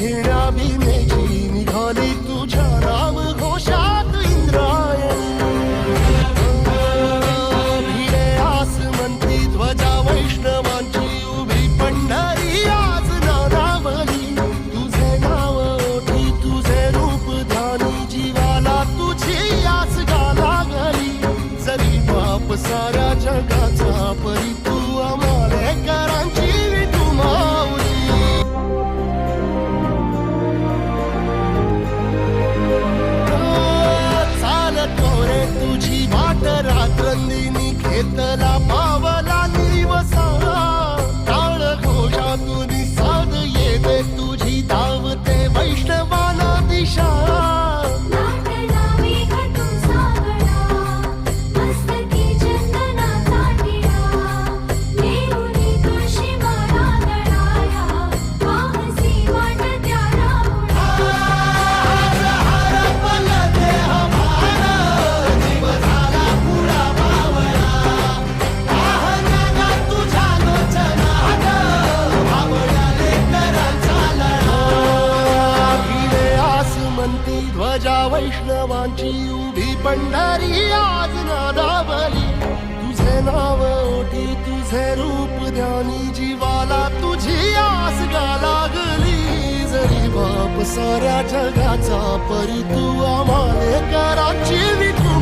घेण्या भीमेची निघाली तुझ्या नाम घोषात इंद्रायणी भिडे आसमंती ध्वजा वैष्णवांची उभी पंढरी आज नानावली तुझे नाव ओठी तुझे रूप ध्यानी जीवाला तुझी आस गाला गली जरी बाप साऱ्या जगाचा परी तू आमालेकरांची विठू माऊली तुझी वाट रात्रंदिनी घेतला पावला दिवसा टाळ घोषातून साध येते तुझी धावते वैष्णवाना दिशा ध्वजा वैष्णवांची उभी पंढरी आज नादावली तुझे नाव ओठी तुझे रूप ध्यानी जीवाला तुझी आस गा लागली जरी बाप साऱ्या जगाचा परी तू आमालेकरांची विठू